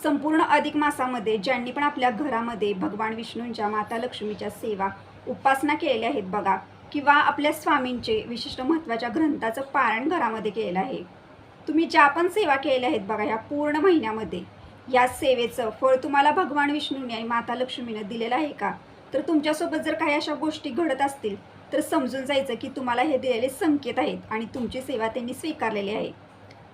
संपूर्ण अधिक मासामध्ये ज्यांनी पण आपल्या घरामध्ये भगवान विष्णूंच्या, माता लक्ष्मीच्या सेवा उपासना केलेल्या आहेत बघा, किंवा आपल्या स्वामींचे विशिष्ट महत्त्वाच्या ग्रंथाचं पारायण घरामध्ये केलेलं आहे, तुम्ही ज्या पण सेवा केलेल्या आहेत बघा ह्या पूर्ण महिन्यामध्ये, या सेवेचं फळ तुम्हाला भगवान विष्णूंनी आणि माता लक्ष्मीनं दिलेलं आहे का? तर तुमच्यासोबत जर काही अशा गोष्टी घडत असतील तर समजून जायचं की तुम्हाला हे दिलेले संकेत आहेत आणि तुमची सेवा त्यांनी स्वीकारलेली आहे.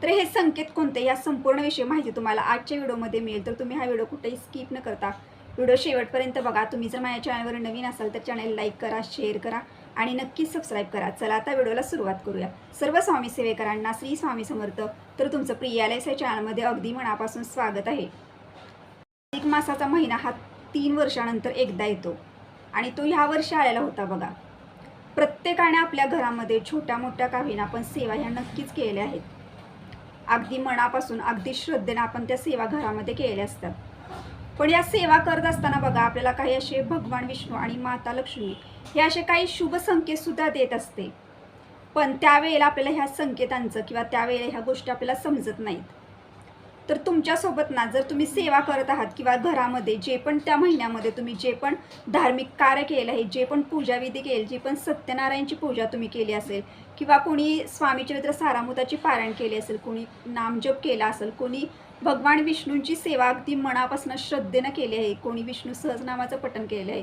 तर हे संकेत कोणते, या संपूर्ण विषयी माहिती तुम्हाला आजच्या व्हिडिओमध्ये मिळेल. तर तुम्ही हा व्हिडिओ कुठेही स्किप न करता व्हिडिओ शेवटपर्यंत बघा. तुम्ही जर माझ्या चॅनलवर नवीन असाल तर चॅनल लाईक करा, शेअर करा आणि नक्कीच सबस्क्राईब करा. चला आता व्हिडिओला सुरुवात करूया. सर्व स्वामी सेवेकरांना श्री स्वामी समर्थ. तर तुमचं प्रियालयस या चॅनलमध्ये अगदी मनापासून स्वागत आहे. अधिक मासाचा महिना हा 3 वर्षानंतर एकदा येतो आणि तो ह्या वर्षी आलेला होता बघा. प्रत्येकाने आपल्या घरामध्ये छोट्या मोठ्या का होईना आपण सेवा ह्या नक्कीच केलेल्या आहेत. अगदी मनापासून अगदी श्रद्धेने आपण त्या सेवा घरामध्ये केलेल्या असतात. पण या सेवा करत असताना बघा आपल्याला काही असे भगवान विष्णू आणि माता लक्ष्मी हे असे काही शुभ संकेत सुद्धा देत असते. पण त्यावेळेला आपल्याला ह्या संकेतांचं किंवा त्यावेळेला ह्या गोष्टी आपल्याला समजत नाहीत. तर तुमच्यासोबत ना जर तुम्ही सेवा करत आहात किंवा घरामध्ये जे पण त्या महिन्यामध्ये तुम्ही जे पण धार्मिक कार्य केलं आहे, जे पण पूजाविधी केली, जी पण सत्यनारायणची पूजा तुम्ही केली असेल किंवा कोणी स्वामीचरित्र सारामृताची पारायण केली असेल, कोणी नामजप केला असेल, कोणी भगवान विष्णूंची सेवा अगदी मनापासून श्रद्धेनं केली आहे, कोणी विष्णू सहस्रनामाचं पठण केलं आहे,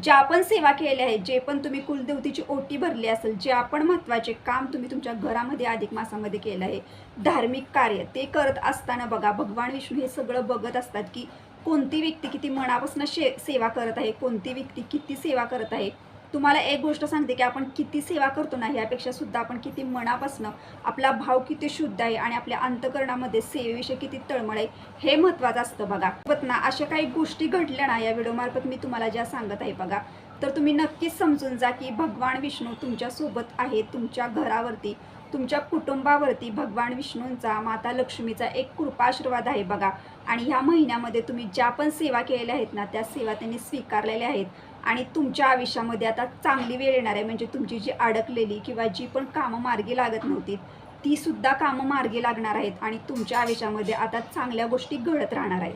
ज्या पण सेवा केल्या आहेत, जे पण तुम्ही कुलदेवतेची ओटी भरली असेल, जे आपण महत्त्वाचे काम तुम्ही तुमच्या घरामध्ये अधिक मासामध्ये केलं आहे, धार्मिक कार्य ते करत असताना बघा भगवान विष्णू हे सगळं बघत असतात की कोणती व्यक्ती किती मनापासून सेवा करत आहे, कोणती व्यक्ती किती सेवा करत आहे. तुम्हाला एक गोष्ट सांगते की आपण किती सेवा करतो ना ह्यापेक्षा सुद्धा आपण किती मनापासून आपला भाव किती शुद्ध आहे आणि आपल्या अंतःकरणामध्ये सेवेविषयी किती तळमळ आहे हे महत्त्वाचं असतं बघा. पण ना अशा काही गोष्टी घडल्या ना या व्हिडिओमार्फत मी तुम्हाला ज्या सांगत आहे बघा, तर तुम्ही नक्कीच समजून जा की भगवान विष्णू तुमच्यासोबत आहे. तुमच्या घरावरती, तुमच्या कुटुंबावरती भगवान विष्णूंचा, माता लक्ष्मीचा एक कृपाशीर्वाद आहे बघा. आणि ह्या महिन्यामध्ये तुम्ही ज्या पण सेवा केलेल्या आहेत ना त्या सेवा त्यांनी स्वीकारलेल्या आहेत आणि तुमच्या आयुष्यामध्ये आता चांगली वेळ येणार आहे. म्हणजे तुमची जी अडकलेली किंवा जी पण कामं मार्गी लागत नव्हती ती सुद्धा कामं मार्गी लागणार आहेत आणि तुमच्या आयुष्यामध्ये आता चांगल्या गोष्टी घडत राहणार आहेत.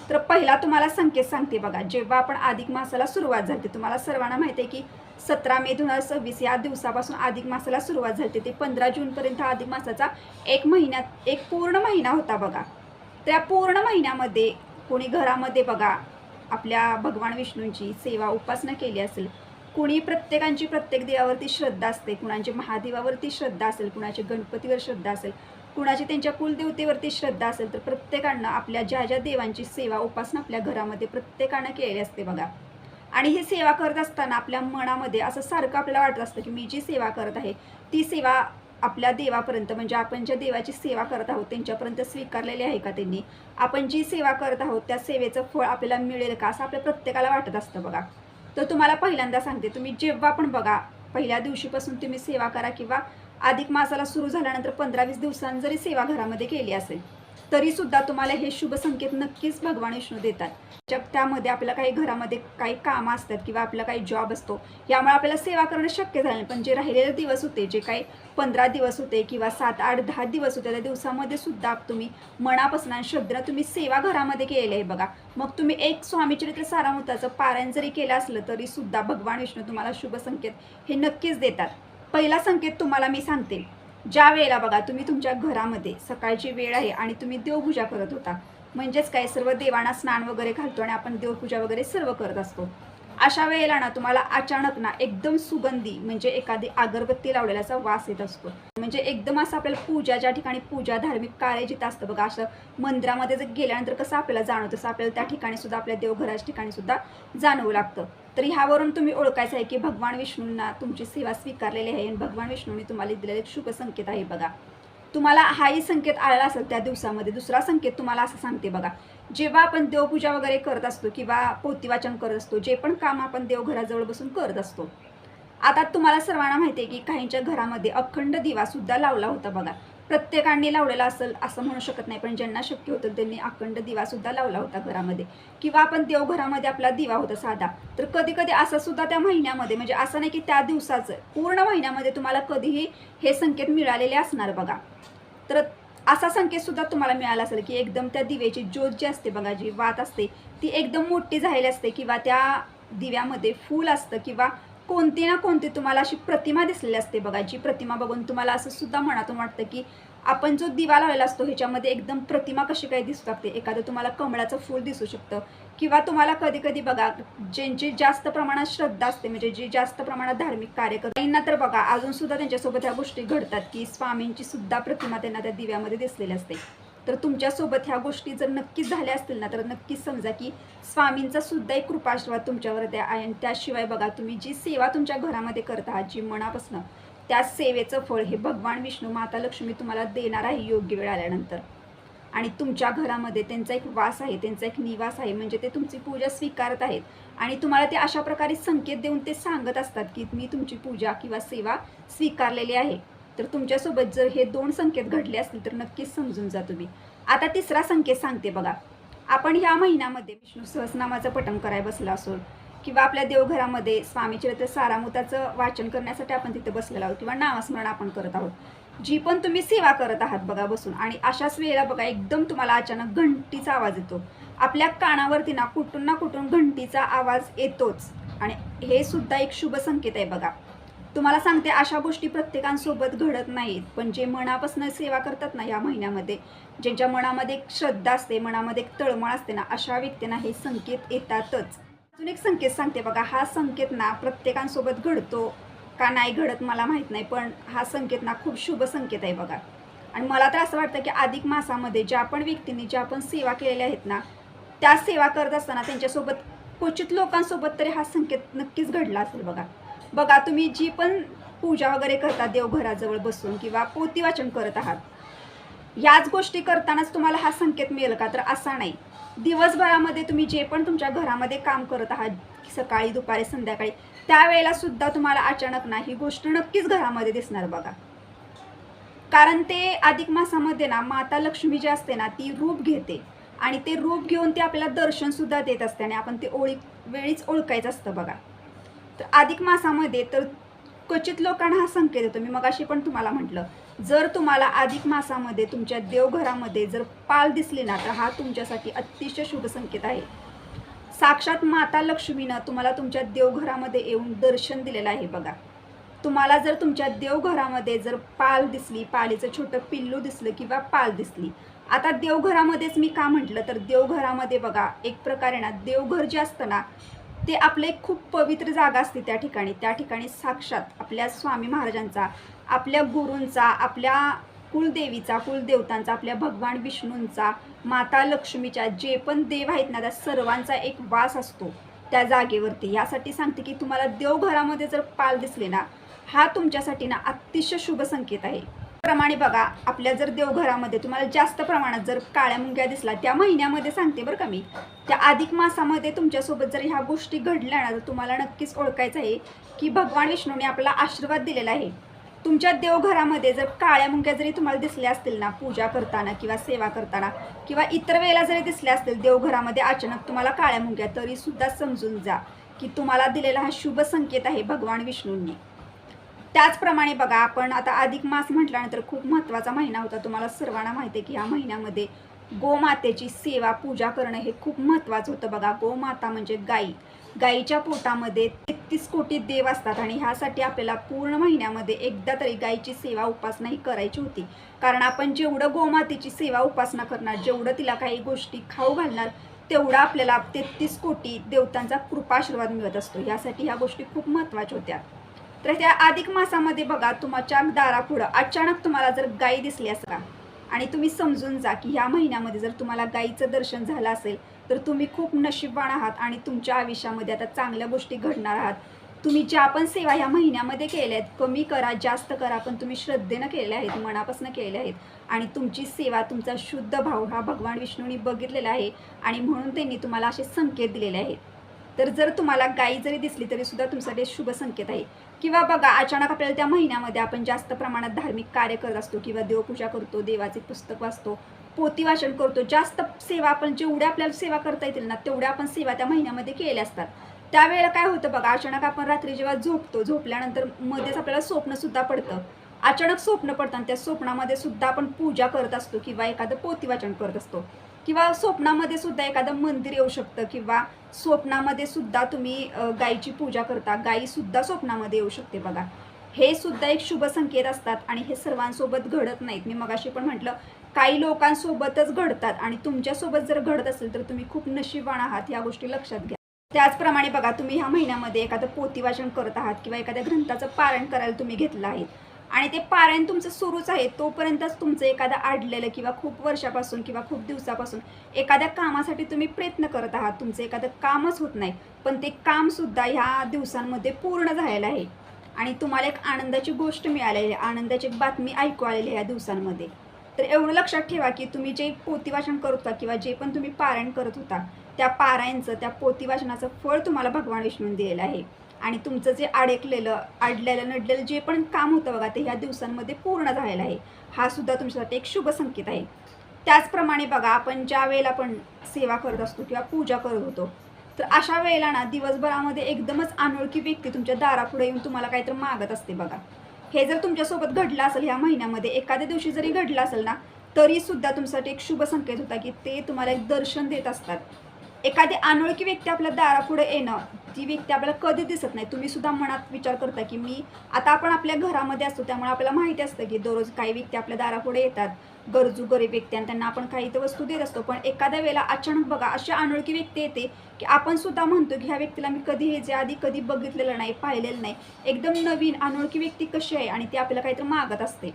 तर पहिला तुम्हाला संकेत सांगते बघा. जेव्हा आपण अधिक मासाला सुरुवात झाली, तुम्हाला सर्वांना माहिती आहे की 17 मे 2026 या दिवसापासून अधिक मासाला सुरुवात झाली. ते 15 जूनपर्यंत अधिक मासाचा एक पूर्ण महिना होता बघा. त्या पूर्ण महिन्यामध्ये कोणी घरामध्ये बघा आपल्या भगवान विष्णूंची सेवा उपासना केली असेल, कुणी प्रत्येकांची प्रत्येक देवावरती श्रद्धा असते, कुणाची महादेवावरती श्रद्धा असेल, कुणाची गणपतीवर श्रद्धा असेल, कुणाची त्यांच्या कुलदेवतेवरती श्रद्धा असेल, तर प्रत्येकानं आपल्या ज्या ज्या देवांची सेवा उपासना आपल्या घरामध्ये प्रत्येकानं केलेली असते बघा. आणि ही सेवा करत असताना आपल्या मनामध्ये असं सारखं आपल्याला वाटत असतं की मी जी सेवा करत आहे ती सेवा आपल्या देवापर्यंत, म्हणजे आपण ज्या देवाची सेवा करत आहोत त्यांच्यापर्यंत स्वीकारलेली आहे का त्यांनी, आपण जी सेवा करत आहोत त्या सेवेचं फळ आपल्याला मिळेल का, असं आपल्या प्रत्येकाला वाटत असतं बघा. तर तुम्हाला पहिल्यांदा सांगते, तुम्ही जेव्हा पण बघा पहिल्या दिवशीपासून तुम्ही सेवा करा किंवा अधिक मासाला सुरू झाल्यानंतर 15-20 दिवसांनी जरी सेवा घरामध्ये केली असेल तरी सुद्धा तुम्हाला हे शुभ संकेत नक्कीच भगवान विष्णू देतात. त्यामध्ये आपल्याला काही घरामध्ये काही कामं असतात किंवा आपला काही जॉब असतो, यामुळे आपल्याला सेवा करणं शक्य झालं नाही. पण जे राहिलेले दिवस होते, जे काही 15 दिवस होते किंवा 7, 8, 10 दिवस होते, त्या दिवसामध्ये सुद्धा तुम्ही मनापासून आणि श्रद्धेने तुम्ही सेवा घरामध्ये केलेली आहे बघा. मग तुम्ही एक स्वामीचरित्र सारामृताचं पारायण जरी केलं असलं तरी सुद्धा भगवान विष्णू तुम्हाला शुभ संकेत हे नक्कीच देतात. पहिला संकेत तुम्हाला मी सांगते. ज्या वेळेला बघा तुम्ही तुमच्या घरामध्ये सकाळची वेळ आहे आणि तुम्ही देवपूजा करत होता, म्हणजेच काय सर्व देवांना स्नान वगैरे घालतो आणि आपण देवपूजा वगैरे सर्व करत असतो, अशा वेळेला ना तुम्हाला अचानक ना एकदम सुगंधी म्हणजे एखादी अगरबत्ती लावलेल्याचा वास येत असतो. म्हणजे एकदम असं आपल्याला पूजा ज्या ठिकाणी पूजा धार्मिक कार्य जिथं असतं बघा, असं मंदिरामध्ये जर गेल्यानंतर कसं आपल्याला जाणवतं तसं आपल्याला त्या ठिकाणी सुद्धा आपल्या देवघराच्या ठिकाणी सुद्धा जाणवू लागतं. तर ह्यावरून तुम्ही ओळखायचं आहे की भगवान विष्णूंना तुमची सेवा स्वीकारलेली आहे आणि भगवान विष्णूंनी तुम्हाला दिलेले शुभ संकेत आहे बघा. तुम्हाला हाही संकेत आलेला असेल त्या दिवसामध्ये. दुसरा संकेत तुम्हाला असं सांगते बघा, जेव्हा आपण देवपूजा वगैरे करत असतो किंवा पोथी वाचन करत असतो, जे पण काम आपण देवघराजवळ बसून करत असतो, आता तुम्हाला सर्वांना माहिती आहे की काहींच्या घरामध्ये अखंड दिवा सुद्धा लावला होता बघा. प्रत्येकाने लावलेला असेल असं म्हणू शकत नाही, पण ज्यांना शक्य होतं त्यांनी अखंड दिवा सुद्धा लावला होता घरामध्ये. किंवा आपण देवघरामध्ये आपला दिवा होता साधा, तर कधी कधी असं सुद्धा त्या महिन्यामध्ये, म्हणजे असं नाही की त्या दिवसाचं, पूर्ण महिन्यामध्ये तुम्हाला कधीही हे संकेत मिळालेले असणार बघा. तर असा संकेत सुद्धा तुम्हाला मिळाला असेल की एकदम त्या दिव्याची ज्योत जी असते बघा, जी वात असते ती एकदम मोठी झालेली असते, किंवा त्या दिव्यामध्ये फूल असतं, किंवा कोणती ना कोणती तुम्हाला अशी प्रतिमा दिसलेली असते बघा, जी प्रतिमा बघून तुम्हाला असं सुद्धा मनातून वाटतं की आपण जो दिवा लावलेला असतो ह्याच्यामध्ये एकदम प्रतिमा कशी काय दिसू लागते. एखादं तुम्हाला कमळाचं फूल दिसू शकतं, किंवा तुम्हाला कधी कधी बघा ज्यांची जास्त प्रमाणात श्रद्धा असते, म्हणजे जे जास्त प्रमाणात धार्मिक कार्य करतात तर बघा अजून सुद्धा त्यांच्यासोबत ह्या गोष्टी घडतात की स्वामींची सुद्धा प्रतिमा त्यांना त्या दिव्यामध्ये दिसलेली असते. तर तुमच्यासोबत ह्या गोष्टी जर नक्कीच झाल्या असतील ना, तर नक्कीच समजा की स्वामींचा सुद्धा एक कृपाशीर्वाद तुमच्यावर आहे. आणि त्याशिवाय बघा तुम्ही जी सेवा तुमच्या घरामध्ये करत आहात, जी मनापासून, त्या सेवेचं फळ हे भगवान विष्णू, माता लक्ष्मी तुम्हाला देणार आहे योग्य वेळ आल्यानंतर. आणि तुमच्या घरामध्ये त्यांचा एक वास आहे, त्यांचा एक निवास आहे, म्हणजे ते तुमची पूजा स्वीकारत आहेत. आणि तुम्हाला ते अशा प्रकारे संकेत देऊन ते सांगत असतात की मी तुमची पूजा किंवा सेवा स्वीकारलेली आहे. तर तुमच्यासोबत जर हे 2 संकेत घडले असतील तर नक्कीच समजून जा तुम्ही. आता तिसरा संकेत सांगते बघा. आपण ह्या महिन्यामध्ये विष्णू सहस्रनामाचं पठण करायला बसला असो, किंवा आपल्या देवघरामध्ये स्वामी चरित्र सारामृताचं वाचन करण्यासाठी आपण तिथे बसलेलो आहोत, किंवा नामस्मरण आपण करत आहोत, जी पण तुम्ही सेवा करत आहात बघा बसून, आणि अशाच वेळेला बघा एकदम तुम्हाला अचानक घंटीचा आवाज येतो. आपल्या कानावरती ना कुठून घंटीचा आवाज येतोच, आणि हे सुद्धा एक शुभ संकेत आहे बघा. तुम्हाला सांगते अशा गोष्टी प्रत्येकांसोबत घडत नाहीत, पण जे मनापासून सेवा करतात ना या महिन्यामध्ये, ज्यांच्या मनामध्ये एक श्रद्धा असते, मनामध्ये एक तळमळ असते ना, अशा व्यक्तींना हे संकेत येतातच. अजून एक संकेत सांगते बघा. हा संकेत ना प्रत्येकांसोबत घडतो का नाही घडत मला माहीत नाही, पण हा संकेत ना खूप शुभ संकेत आहे बघा. आणि मला तर असं वाटतं की अधिक मासामध्ये ज्या पण व्यक्तींनी ज्या पण सेवा केलेल्या आहेत ना, त्या सेवा करत असताना त्यांच्यासोबत क्वचित लोकांसोबत तरी हा संकेत नक्कीच घडला असेल बघा. बघा तुम्ही जी पण पूजा वगैरे करता देवघराजवळ बसून, किंवा पोथी वाचन करत आहात, याच गोष्टी करतानाच तुम्हाला हा संकेत मिळेल का, तर असा नाही. दिवसभरामध्ये तुम्ही जे पण तुमच्या घरामध्ये काम करत आहात, सकाळी दुपारी संध्याकाळी, त्यावेळेला सुद्धा तुम्हाला अचानक ना ही गोष्ट नक्कीच घरामध्ये दिसणार बघा. कारण ते अधिक मासामध्ये ना माता लक्ष्मी जी असते ना ती रूप घेते, आणि ते रूप घेऊन ते आपल्याला दर्शन सुद्धा देत असते, आणि आपण ते वेळीच ओळखायचं असतं बघा. तर अधिक मासामध्ये तर क्वचित लोकांना हा संकेत येतो. मी मगाशी पण तुम्हाला म्हटलं, जर तुम्हाला अधिक मासामध्ये तुमच्या देवघरामध्ये जर पाल दिसली ना, तर हा तुमच्यासाठी अतिशय शुभ संकेत आहे. साक्षात माता लक्ष्मीनं तुम्हाला तुमच्या देवघरामध्ये येऊन दर्शन दिलेलं आहे बघा. तुम्हाला जर तुमच्या देवघरामध्ये जर पाल दिसली, पालीचं छोटं पिल्लू दिसलं, किंवा पाल दिसली, आता देवघरामध्येच मी का म्हटलं, तर देवघरामध्ये बघा एक प्रकारे ना देवघर जे असतं ना ते आपलं एक खूप पवित्र जागा असते. त्या ठिकाणी साक्षात आपल्या स्वामी महाराजांचा, आपल्या गुरूंचा, आपल्या कुलदेवीचा, कुलदेवतांचा, आपल्या भगवान विष्णूंचा, माता लक्ष्मीच्या जे पण देव आहेत ना त्या सर्वांचा एक वास असतो त्या जागेवरती. यासाठी सांगते की तुम्हाला देवघरामध्ये जर पाल दिसले ना, हा तुमच्यासाठी ना अतिशय शुभ संकेत आहे. प्रमाणे बघा आपल्या जर देवघरामध्ये तुम्हाला जास्त प्रमाणात जर काळ्या मुंग्या दिसला, त्या महिन्यामध्ये सांगते बरं का मी, त्या अधिक मासामध्ये तुमच्यासोबत जर ह्या गोष्टी घडल्या ना, तर तुम्हाला नक्कीच ओळखायचं आहे की भगवान विष्णूने आपला आशीर्वाद दिलेला आहे. तुमच्या देवघरामध्ये जर काळ्या मुंग्या जरी तुम्हाला दिसल्या असतील ना पूजा करताना किंवा सेवा करताना, किंवा इतर वेळेला जरी दिसल्या असतील देवघरामध्ये अचानक तुम्हाला काळ्या मुंग्या, तरी सुद्धा समजून जा की तुम्हाला दिलेला हा शुभ संकेत आहे भगवान विष्णूंनी. त्याचप्रमाणे बघा आपण आता अधिक मास म्हटल्यानंतर खूप महत्त्वाचा महिना होता. तुम्हाला सर्वांना माहिती आहे की ह्या महिन्यामध्ये गोमातेची सेवा पूजा करणं हे खूप महत्त्वाचं होतं बघा. गोमाता म्हणजे गाई. गाईच्या पोटामध्ये 33 कोटी देव असतात, आणि ह्यासाठी आपल्याला पूर्ण महिन्यामध्ये एकदा तरी गाईची सेवा उपासना ही करायची होती. कारण आपण जेवढं गोमातेची सेवा उपासना करणार, जेवढं तिला काही गोष्टी खाऊ घालणार, तेवढा आपल्याला 33 कोटी देवतांचा कृपाशीर्वाद मिळत असतो. यासाठी ह्या गोष्टी खूप महत्त्वाच्या होत्या. तर त्या अधिक मासामध्ये बघा तुमच्या दारापुढं अचानक तुम्हाला जर गाई दिसली असेल, आणि तुम्ही समजून जा की ह्या महिन्यामध्ये जर तुम्हाला गाईचं दर्शन झालं असेल तर तुम्ही खूप नशीबवान आहात, आणि तुमच्या आयुष्यामध्ये आता चांगल्या गोष्टी घडणार आहात. तुम्ही ज्या पण सेवा ह्या महिन्यामध्ये केल्या आहेत, कमी करा जास्त करा, पण तुम्ही श्रद्धेनं केलेल्या आहेत, मनापासून केलेल्या आहेत, आणि तुमची सेवा, तुमचा शुद्ध भाव हा भगवान विष्णूंनी बघितलेला आहे, आणि म्हणून त्यांनी तुम्हाला असे संकेत दिलेले आहेत. तर जर तुम्हाला गाई जरी दिसली तरी सुद्धा तुमच्यासाठी शुभ संकेत आहे. किंवा बघा अचानक आपल्याला त्या महिन्यामध्ये आपण जास्त प्रमाणात धार्मिक कार्य करत असतो, किंवा देवपूजा करतो, देवाचे पुस्तक वाचतो, पोथी वाचन करतो, जास्त सेवा आपण जेवढ्या आपल्याला सेवा करता येतील ना तेवढ्या आपण सेवा त्या महिन्यामध्ये केल्या असतात. त्यावेळेला काय होतं बघा, अचानक आपण रात्री जेव्हा झोपल्यानंतर मध्येच आपल्याला स्वप्न सुद्धा पडतं, अचानक स्वप्न पडतात, त्या स्वप्नामध्ये सुद्धा आपण पूजा करत असतो किंवा एखादं पोथी वाचन करत असतो किंवा स्वप्नामध्ये सुद्धा एखादं मंदिर येऊ शकतं किंवा स्वप्नामध्ये सुद्धा तुम्ही गायीची पूजा करता, गायी सुद्धा स्वप्नामध्ये येऊ शकते बघा. हे सुद्धा एक शुभ संकेत असतात आणि हे सर्वांसोबत घडत नाहीत. मी मगाशी पण म्हटलं, काही लोकांसोबतच घडतात आणि तुमच्यासोबत जर घडत असेल तर तुम्ही खूप नशीबवान आहात, या गोष्टी लक्षात घ्या. त्याचप्रमाणे बघा, तुम्ही ह्या महिन्यामध्ये एखादं पोथी वाचन करत आहात किंवा एखाद्या ग्रंथाचं पारायण करायला तुम्ही घेतलं आहे आणि ते पारायण तुमचं सुरूच आहे, तोपर्यंतच तुमचं एखादं अडलेलं किंवा खूप वर्षापासून किंवा खूप दिवसापासून एखाद्या कामासाठी तुम्ही प्रयत्न करत आहात, तुमचं एखादं कामच होत नाही, पण ते कामसुद्धा ह्या दिवसांमध्ये पूर्ण झालेलं आहे आणि तुम्हाला एक आनंदाची गोष्ट मिळालेली आहे, आनंदाची एक बातमी ऐकू आलेली आहे या दिवसांमध्ये. तर एवढं लक्षात ठेवा की तुम्ही जे पोथी वाचन करत होता किंवा जे पण तुम्ही पारायण करत होता, त्या पारायणचं, त्या पोथी वाचनाचं फळ तुम्हाला भगवान विष्णूंनी दिलेलं आहे आणि तुमचं जे अडलेलं नडलेलं जे पण काम होतं बघा, ते ह्या दिवसांमध्ये पूर्ण झालेलं आहे. हा सुद्धा तुमच्यासाठी एक शुभ संकेत आहे. त्याचप्रमाणे बघा, आपण ज्या वेळेला आपण सेवा करत असतो किंवा पूजा करत होतो, तर अशा वेळेला ना दिवसभरामध्ये एकदमच अनोळखी व्यक्ती तुमच्या दारापुढे येऊन तुम्हाला काहीतरी मागत असते बघा. हे जर तुमच्यासोबत घडलं असेल ह्या महिन्यामध्ये, एखाद्या दिवशी जरी घडलं असेल ना, तरी सुद्धा तुमच्यासाठी एक शुभ संकेत होता की ते तुम्हाला एक दर्शन देत असतात. एखादी अनोळखी व्यक्ती आपल्या दारापुढे येणं, ती व्यक्ती आपल्याला कधी दिसत नाही. तुम्ही सुद्धा मनात विचार करता की आता आपण आपल्या घरामध्ये असतो, त्यामुळे आपल्याला माहिती असतं की दररोज काही व्यक्ती आपल्या दारापुढे येतात, गरजू गरीब व्यक्ती, आणि त्यांना आपण काही तर वस्तू देत असतो. पण एखाद्या वेळेला अचानक बघा, अशी अनोळखी व्यक्ती येते की आपण सुद्धा म्हणतो की ह्या व्यक्तीला मी कधी ह्याच्या आधी कधी बघितलेलं नाही, पाहिलेलं नाही, एकदम नवीन अनोळखी व्यक्ती कशी आहे आणि ती आपल्याला काहीतरी मागत असते.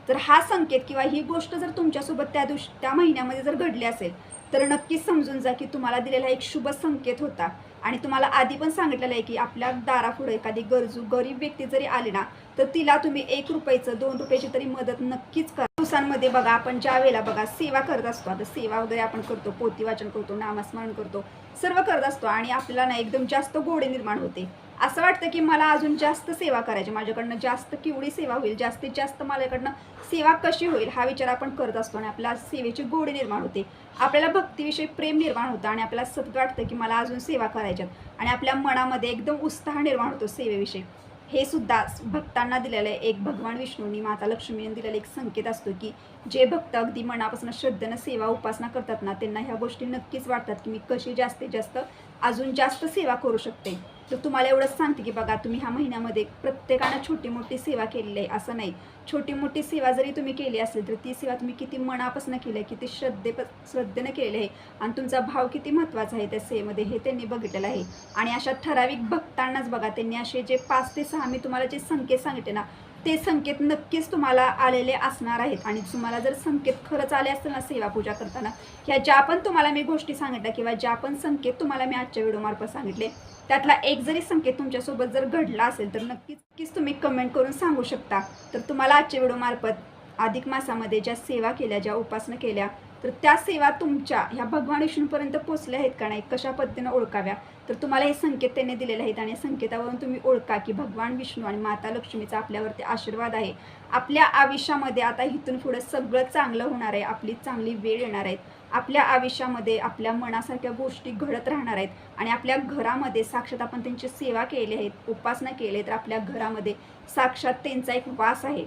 तर हा संकेत किंवा ही गोष्ट जर तुमच्यासोबत त्या महिन्यामध्ये जर घडली असेल, तर नक्कीच समजून जा की तुम्हाला दिलेला एक शुभ संकेत होता. आणि तुम्हाला आधी पण सांगितलेलं आहे की आपल्या दारापुढे एखादी गरजू गरीब व्यक्ती जरी आली ना, तर तिला तुम्ही ₹1 ₹2 तरी मदत नक्कीच करा. दिवसांमध्ये बघा, आपण ज्या वेळेला बघा सेवा करत असतो, आता सेवा वगैरे आपण करतो, पोथी वाचन करतो, नामस्मरण करतो, सर्व करत असतो आणि आपल्याला ना एकदम जास्त गोडी निर्माण होते. असं वाटतं की मला अजून जास्त सेवा करायची, माझ्याकडनं जास्त केवढी सेवा होईल, जास्तीत जास्त माझ्याकडनं सेवा कशी होईल, हा विचार आपण करत असतो आणि आपल्या सेवेची गोडी निर्माण होते. आपल्याला भक्तीविषयी प्रेम निर्माण होतं आणि आपल्याला सतत वाटतं की मला अजून सेवा करायच्यात आणि आपल्या मनामध्ये एकदम उत्साह निर्माण होतो सेवेविषयी. हे सुद्धा भक्तांना दिलेलं आहे एक भगवान विष्णूंनी, माता लक्ष्मीने दिलेला एक संकेत असतो की जे भक्त अगदी मनापासून श्रद्धेनं सेवा उपासना करतात ना, त्यांना ह्या गोष्टी नक्कीच वाटतात की मी कशी जास्तीत जास्त अजून जास्त सेवा करू शकते. तर तुम्हाला एवढंच सांगते की बघा, तुम्ही ह्या महिन्यामध्ये प्रत्येकानं छोटी मोठी सेवा केलेली आहे असं नाही. छोटी मोठी सेवा जरी तुम्ही केली असेल तर ती सेवा तुम्ही किती मनापासून केली आहे, किती श्रद्धेनं केलेली आहे आणि तुमचा भाव किती महत्त्वाचा आहे त्या सेवेमध्ये, हे त्यांनी बघितलेलं आहे. आणि अशा ठराविक भक्तांनाच बघा, त्यांनी असे जे 5 ते 6 मी तुम्हाला जे संकेत सांगितले ना, ते संकेत नक्कीच तुम्हाला आलेले असणार आहेत. आणि तुम्हाला जर संकेत खरंच आले असतील ना सेवा पूजा करताना, ह्या ज्या पण तुम्हाला मी गोष्टी सांगितल्या किंवा ज्या पण संकेत तुम्हाला मी आजच्या व्हिडिओमार्फत सांगितले, त्यातला एक जरी संकेत तुमच्यासोबत जर घडला असेल तर नक्कीच तुम्ही कमेंट करून सांगू शकता. तर तुम्हाला आजच्या व्हिडिओमार्फत अधिक मासामध्ये ज्या सेवा केल्या, ज्या उपासना केल्या, तर त्या सेवा तुमच्या ह्या भगवान विष्णूंपर्यंत पोचल्या आहेत का नाही, कशा पद्धतीनं ओळखाव्या, तर तुम्हाला हे संकेत त्यांनी दिलेले आहेत आणि संकेतावरून तुम्ही ओळखा की भगवान विष्णू आणि माता लक्ष्मीचा आपल्यावरती आशीर्वाद आहे. आपल्या आयुष्यामध्ये आता इथून पुढे सगळं चांगलं होणार आहे, आपली चांगली वेळ येणार आहे, आपल्या आयुष्यामध्ये आपल्या मनासारख्या गोष्टी घडत राहणार आहेत आणि आपल्या घरामध्ये साक्षात आपण त्यांची सेवा केली आहे, उपासना केली तर आपल्या घरामध्ये साक्षात त्यांचा एक वास आहे.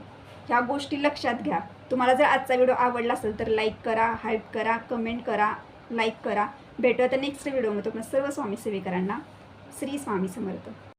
ह्या गोष्टी लक्षात घ्या. तुम्हाला जर आजचा व्हिडिओ आवडला असेल तर लाईक करा, हाईप करा, कमेंट करा, लाईक करा. भेटूया तर नेक्स्ट व्हिडिओमध्ये. सर्व स्वामी सेवेकरांना श्री स्वामी समर्थ.